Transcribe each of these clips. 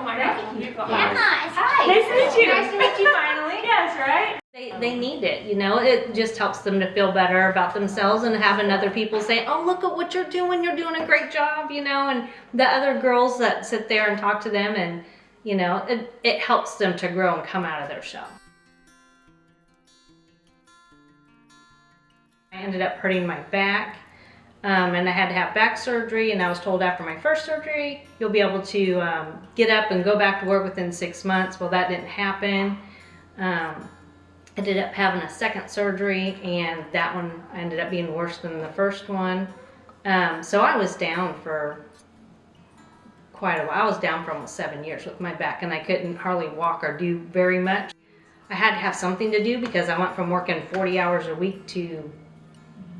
my Thank God. you. Hi. Nice to meet you. Nice to meet you finally. Yes, right? They need it, you know, it just helps them to feel better about themselves and having other people say, oh, look at what you're doing a great job, you know, and the other girls that sit there and talk to them and, you know, it helps them to grow and come out of their shell. I ended up hurting my back and I had to have back surgery, and I was told after my first surgery, you'll be able to get up and go back to work within 6 months. Well, that didn't happen. Ended up having a second surgery, and that one ended up being worse than the first one. So I was down for quite a while. I was down for almost 7 years with my back, and I couldn't hardly walk or do very much. I had to have something to do because I went from working 40 hours a week to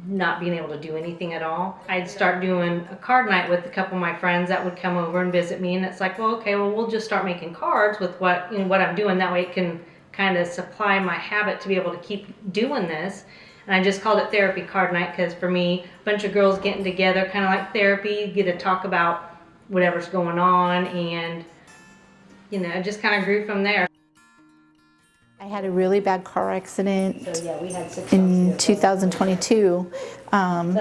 not being able to do anything at all. I'd start doing a card night with a couple of my friends that would come over and visit me, and it's like, well, okay, well, we'll just start making cards with what, you know, what I'm doing. That way it can kind of supply my habit to be able to keep doing this. And I just called it therapy card night because for me, a bunch of girls getting together, kind of like therapy, you get to talk about whatever's going on, and you know, it just kind of grew from there. I had a really bad car accident So yeah, we had 6 in 2022.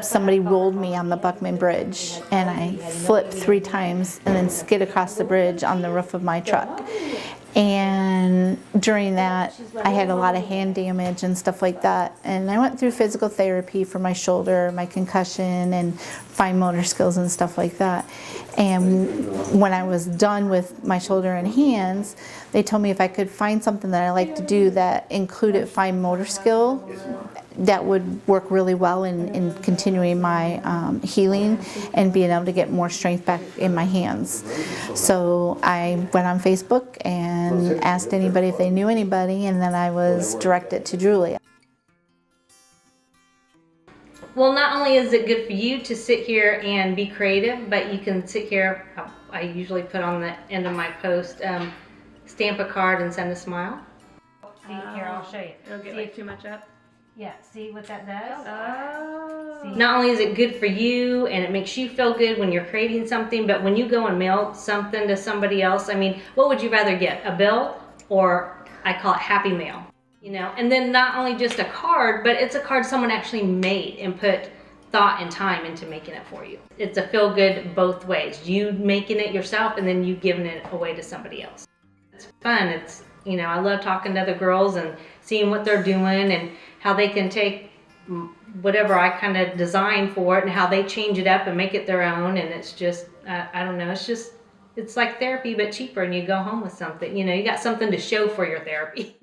Somebody rolled me on the Buckman Bridge, and I flipped 3 times and then skid across the bridge on the roof of my truck. And during that, I had a lot of hand damage and stuff like that. And I went through physical therapy for my shoulder, my concussion, and fine motor skills and stuff like that. And when I was done with my shoulder and hands, they told me if I could find something that I like to do that included fine motor skill, that would work really well in continuing my healing and being able to get more strength back in my hands. So I went on Facebook and asked anybody if they knew anybody, and then I was directed to Julie. Well, not only is it good for you to sit here and be creative, but you can sit here, I usually put on the end of my post, stamp a card and send a smile. See, here, I'll show you. It'll get like too much up. Yeah, see what that does? Oh. See, not only is it good for you and it makes you feel good when you're creating something, but when you go and mail something to somebody else, I mean, what would you rather get, a bill or I call it happy mail? You know, and then not only just a card, but it's a card someone actually made and put thought and time into making it for you. It's a feel good both ways. You making it yourself and then you giving it away to somebody else. It's fun. It's, you know, I love talking to other girls and seeing what they're doing and how they can take whatever I kind of designed for it and how they change it up and make it their own. And it's just, I don't know, it's like therapy but cheaper, and you go home with something. You know, you got something to show for your therapy.